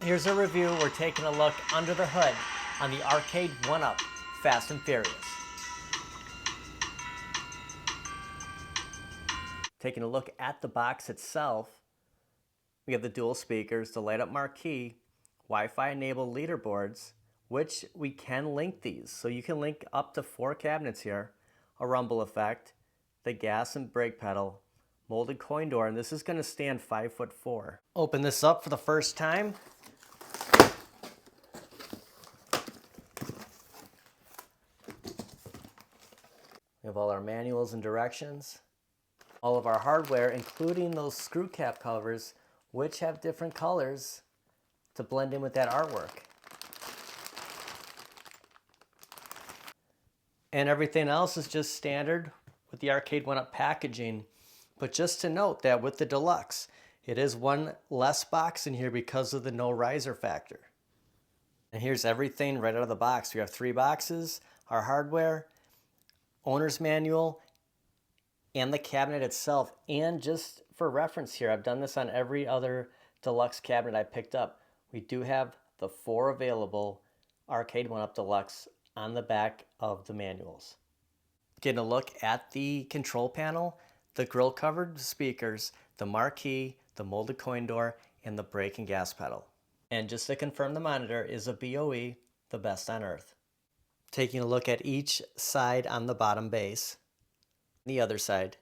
Here's a review. We're taking a look under the hood on the Arcade1up Fast and Furious. Taking a look at the box itself, we have the dual speakers, the light up marquee, Wi-Fi enabled leaderboards, which we can link these. So you can link up to 4 cabinets here, a rumble effect, the gas and brake pedal, molded coin door, and this is going to stand 5'4". Open this up for the first time. We have all our manuals and directions. All of our hardware, including those screw cap covers, which have different colors to blend in with that artwork. And everything else is just standard with the Arcade1up packaging. But just to note that with the Deluxe, it is one less box in here because of the no riser factor. And here's everything right out of the box. We have 3 boxes, our hardware, owner's manual, and the cabinet itself. And just for reference here, I've done this on every other Deluxe cabinet I picked up. We do have the 4 available Arcade1up Deluxe on the back of the manuals. Getting a look at the control panel, the grill covered speakers, the marquee, the molded coin door, and the brake and gas pedal. And just to confirm, the monitor is a BOE, the best on earth. Taking a look at each side on the bottom base, the other side.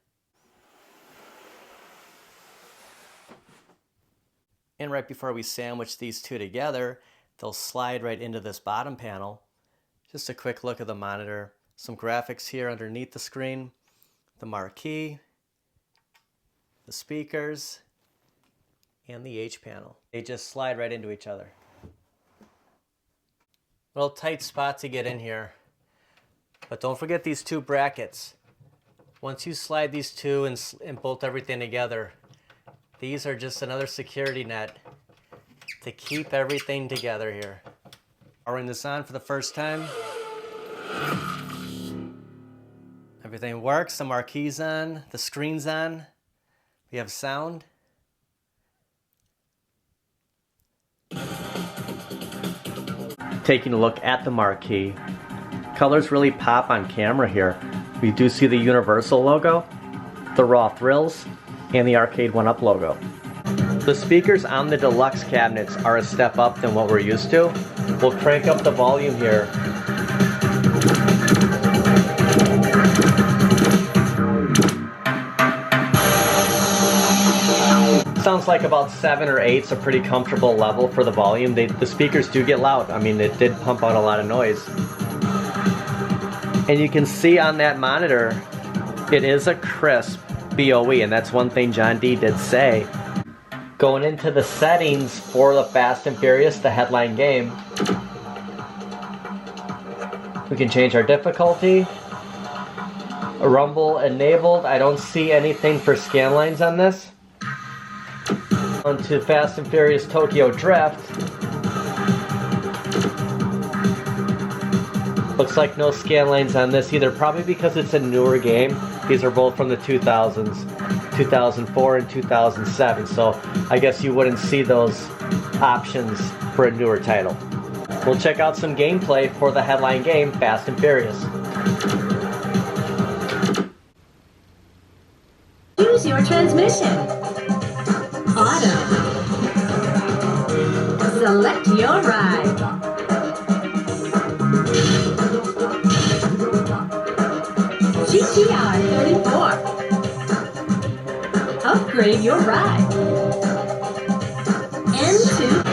And right before we sandwich these two together, they'll slide right into this bottom panel. Just a quick look at the monitor. Some graphics here underneath the screen. The marquee, the speakers, and the H panel. They just slide right into each other. Little tight spot to get in here. But don't forget these 2 brackets. Once you slide these 2 and bolt everything together, these are just another security net to keep everything together here. Powering this on for the first time. Everything works, the marquee's on, the screen's on. We have sound. Taking a look at the marquee. Colors really pop on camera here. We do see the Universal logo, the Raw Thrills, and the Arcade1up logo. The speakers on the Deluxe cabinets are a step up than what we're used to. We'll crank up the volume here. Sounds like about 7 or 8's a pretty comfortable level for the volume. The speakers do get loud. I mean, it did pump out a lot of noise. And you can see on that monitor, it is a crisp BOE, and that's one thing John D did say. Going into the settings for the Fast and Furious, the headline game, we can change our difficulty. A rumble enabled. I don't see anything for scan lines on this. Onto Fast and Furious Tokyo Drift. Looks like no scan lanes on this either, probably because it's a newer game. These are both from the 2000s, 2004 and 2007, so I guess you wouldn't see those options for a newer title. We'll check out some gameplay for the headline game, Fast and Furious. Choose your transmission. Auto. Select your ride. GTR 34. Upgrade your ride. N2.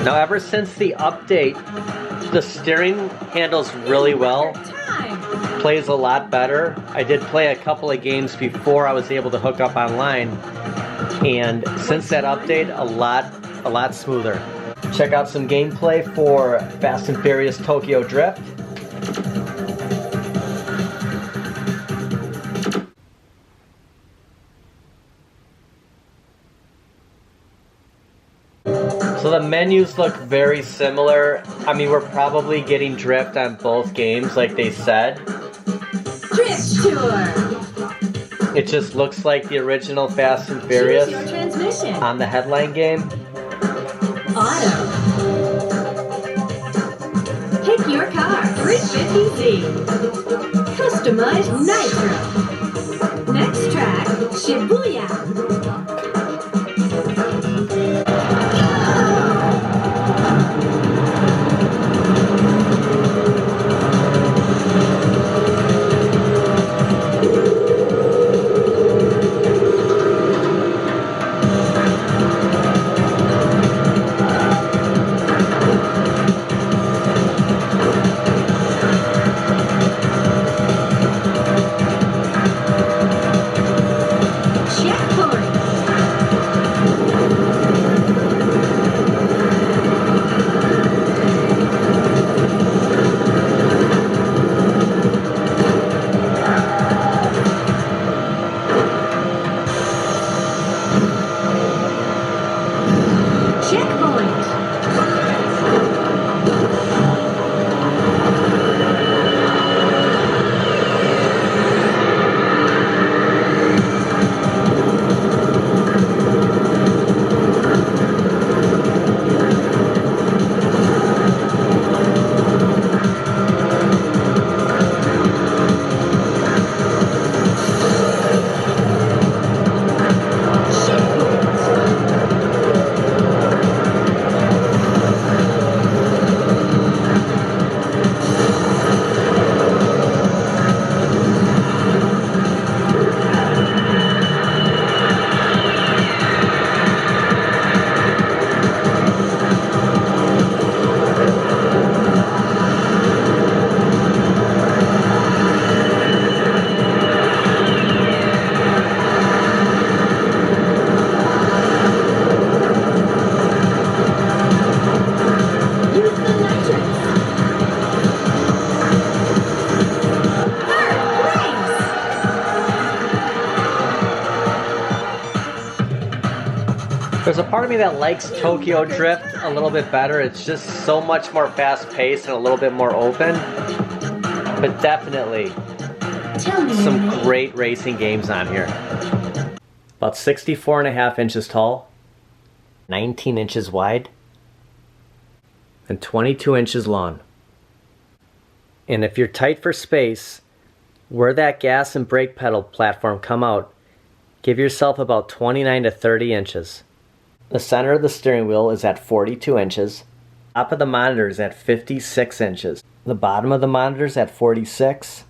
Now ever since the update, the steering handles really well, plays a lot better. I did play a couple of games before I was able to hook up online, and since that update, a lot smoother. Check out some gameplay for Fast and Furious Tokyo Drift. So the menus look very similar. I mean, we're probably getting drift on both games like they said. Drift Tour. It just looks like the original Fast and Furious Choose your transmission. on the headline game. Auto. Pick your car. 350Z. Customize Nitro. Next track, Shibuya. There's a part of me that likes Tokyo Drift a little bit better. It's just so much more fast-paced and a little bit more open. But definitely some great racing games on here. About 64.5 inches tall, 19 inches wide, and 22 inches long. And if you're tight for space, where that gas and brake pedal platform come out, give yourself about 29 to 30 inches. The center of the steering wheel is at 42 inches. Top of the monitor is at 56 inches. The bottom of the monitor is at 46.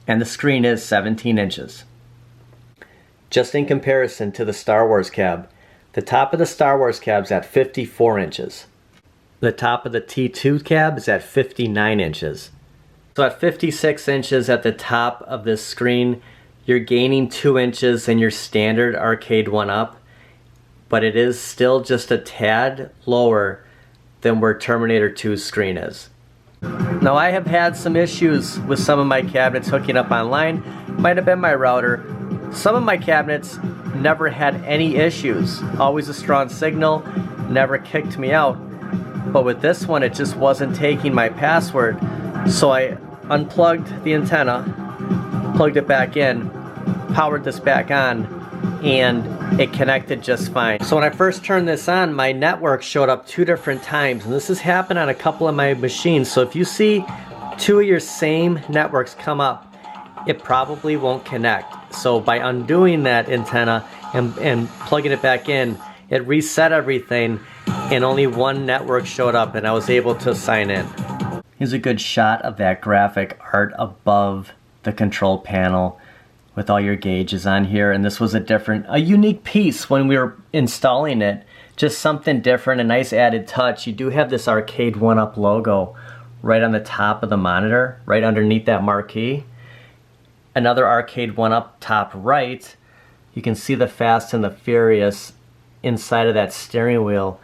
And the screen is 17 inches. Just in comparison to the Star Wars cab, the top of the Star Wars cab is at 54 inches. The top of the T2 cab is at 59 inches. So at 56 inches at the top of this screen, you're gaining 2 inches in your standard Arcade1up, but it is still just a tad lower than where Terminator 2's screen is. Now I have had some issues with some of my cabinets hooking up online. Might have been my router. Some of my cabinets never had any issues. Always a strong signal, never kicked me out. But with this one, it just wasn't taking my password. So I unplugged the antenna, plugged it back in, powered this back on, and it connected just fine. So when I first turned this on, my network showed up 2 different times, and this has happened on a couple of my machines. So if you see 2 of your same networks come up, it probably won't connect. So by undoing that antenna and plugging it back in, it reset everything, and only one network showed up, and I was able to sign in. Here's a good shot of that graphic art above the control panel with all your gauges on here, and this was a unique piece when we were installing it Just something different, a nice added touch. You do have this Arcade1up logo right on the top of the monitor, right underneath that marquee. Another Arcade1up top right. You can see the Fast and the Furious inside of that steering wheel.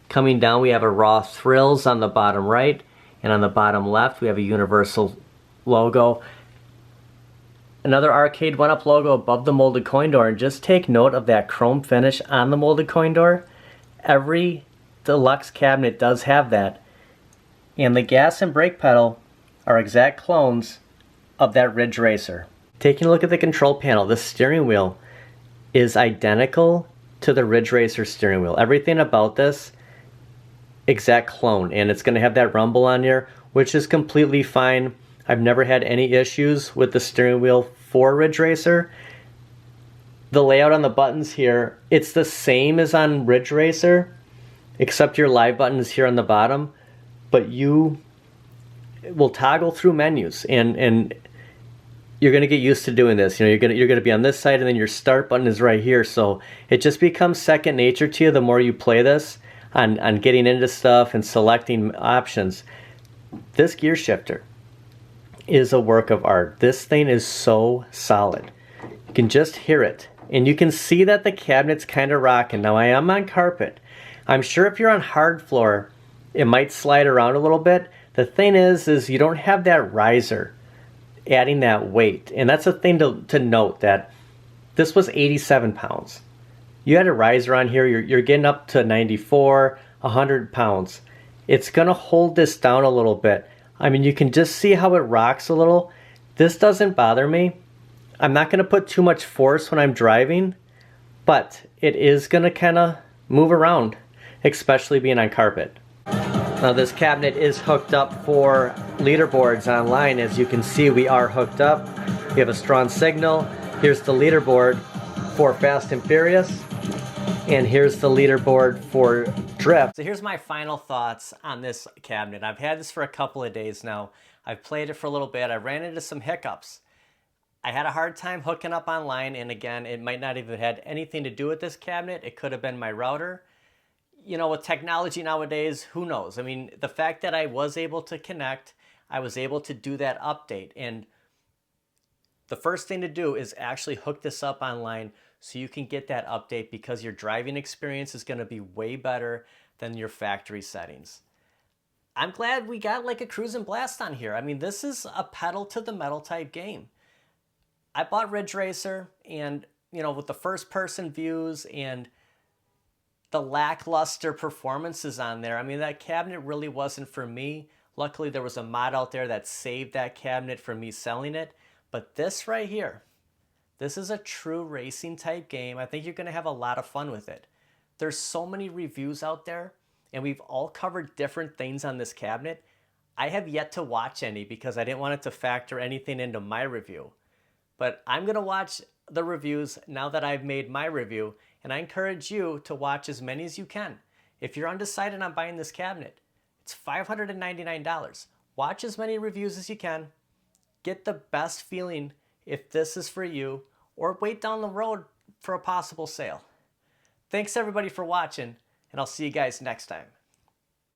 Coming down, we have a Raw Thrills on the bottom right, and on the bottom left, we have a Universal logo. Another Arcade1up logo above the molded coin door, and just take note of that chrome finish on the molded coin door. Every deluxe cabinet does have that. And the gas and brake pedal are exact clones of that Ridge Racer. Taking a look at the control panel, the steering wheel is identical to the Ridge Racer steering wheel. Everything about this, exact clone. And it's going to have that rumble on here, which is completely fine. I've never had any issues with the steering wheel for Ridge Racer. The layout on the buttons here, it's the same as on Ridge Racer, except your live button is here on the bottom, but you will toggle through menus, and you're going to get used to doing this. You know, you're going to be on this side, and then your start button is right here, so it just becomes second nature to you the more you play this on getting into stuff and selecting options. This gear shifter is a work of art. This thing is so solid. You can just hear it. And you can see that the cabinet's kind of rocking. Now I am on carpet. I'm sure if you're on hard floor, it might slide around a little bit. The thing is you don't have that riser adding that weight. And that's a thing to note, that this was 87 pounds. You had a riser on here, you're getting up to 94, 100 pounds. It's gonna hold this down a little bit. I mean, you can just see how it rocks a little. This doesn't bother me. I'm not going to put too much force when I'm driving, but it is going to kind of move around, especially being on carpet. Now this cabinet is hooked up for leaderboards online. As you can see, we are hooked up. We have a strong signal. Here's the leaderboard for Fast and Furious, and here's the leaderboard for Drift. So here's my final thoughts on this cabinet. I've had this for a couple of days now. I've played it for a little bit. I ran into some hiccups. I had a hard time hooking up online, and again, it might not even have had anything to do with this cabinet. It could have been my router. You know, with technology nowadays, who knows? I mean, the fact that I was able to connect, I was able to do that update, and the first thing to do is actually hook this up online so you can get that update, because your driving experience is going to be way better than your factory settings. I'm glad we got like a Cruise and Blast on here. I mean, this is a pedal to the metal type game. I bought Ridge Racer, and you know, with the first person views and the lackluster performances on there, I mean, that cabinet really wasn't for me. Luckily, there was a mod out there that saved that cabinet from me selling it. But this right here, this is a true racing type game. I think you're going to have a lot of fun with it. There's so many reviews out there, and we've all covered different things on this cabinet. I have yet to watch any because I didn't want it to factor anything into my review. But I'm going to watch the reviews now that I've made my review, and I encourage you to watch as many as you can. If you're undecided on buying this cabinet, it's $599. Watch as many reviews as you can. Get the best feeling if this is for you, or wait down the road for a possible sale. Thanks everybody for watching, and I'll see you guys next time.